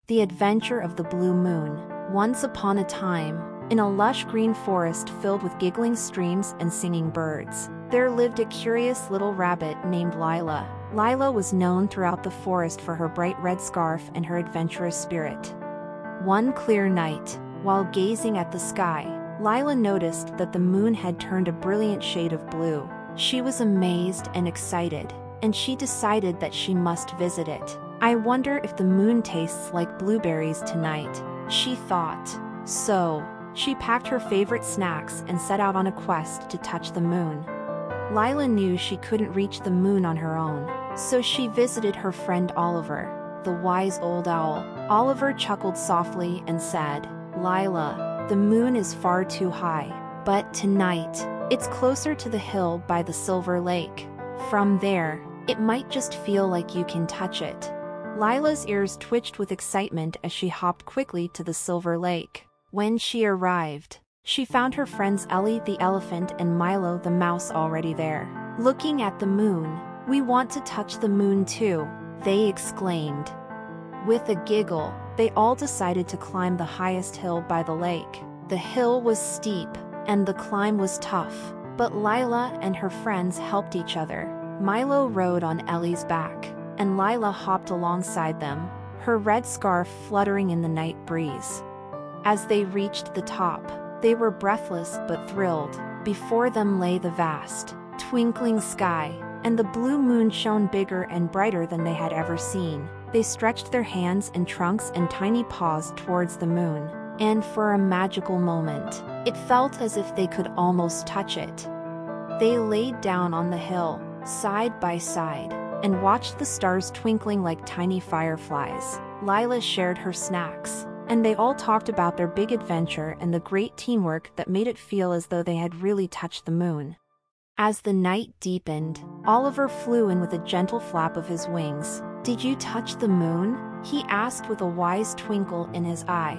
The Adventure of the Blue Moon. Once upon a time, in a lush green forest filled with giggling streams and singing birds, there lived a curious little rabbit named Lila. Lila was known throughout the forest for her bright red scarf and her adventurous spirit. One clear night, while gazing at the sky, Lila noticed that the moon had turned a brilliant shade of blue. She was amazed and excited, and she decided that she must visit it. "I wonder if the moon tastes like blueberries tonight," she thought. So, she packed her favorite snacks and set out on a quest to touch the moon. Lila knew she couldn't reach the moon on her own, so she visited her friend Oliver, the wise old owl. Oliver chuckled softly and said, "Lila, the moon is far too high, but tonight, it's closer to the hill by the Silver Lake. From there, it might just feel like you can touch it." Lila's ears twitched with excitement as she hopped quickly to the Silver Lake. When she arrived, she found her friends Ellie the elephant and Milo the mouse already there. "Looking at the moon, we want to touch the moon too," they exclaimed. With a giggle, they all decided to climb the highest hill by the lake. The hill was steep, and the climb was tough, but Lila and her friends helped each other. Milo rode on Ellie's back, and Lila hopped alongside them, her red scarf fluttering in the night breeze. As they reached the top, they were breathless but thrilled. Before them lay the vast, twinkling sky, and the blue moon shone bigger and brighter than they had ever seen. They stretched their hands and trunks and tiny paws towards the moon, and for a magical moment, it felt as if they could almost touch it. They laid down on the hill, side by side, and watched the stars twinkling like tiny fireflies. Lila shared her snacks, and they all talked about their big adventure and the great teamwork that made it feel as though they had really touched the moon. As the night deepened, Oliver flew in with a gentle flap of his wings. "Did you touch the moon?" he asked with a wise twinkle in his eye.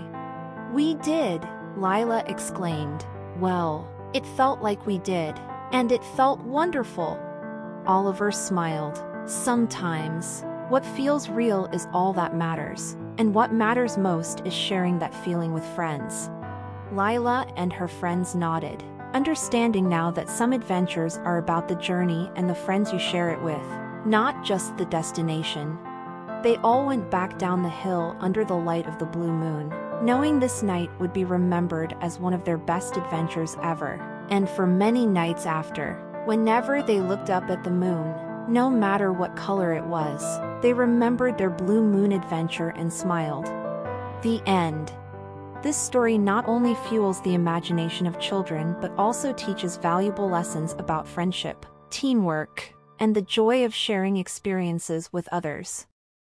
"We did," Lila exclaimed. "Well, it felt like we did, and it felt wonderful." Oliver smiled. "Sometimes, what feels real is all that matters, and what matters most is sharing that feeling with friends." Lila and her friends nodded, understanding now that some adventures are about the journey and the friends you share it with, not just the destination. They all went back down the hill under the light of the blue moon, knowing this night would be remembered as one of their best adventures ever. And for many nights after, whenever they looked up at the moon, no matter what color it was, they remembered their blue moon adventure and smiled. The end. This story not only fuels the imagination of children but also teaches valuable lessons about friendship, teamwork, and the joy of sharing experiences with others.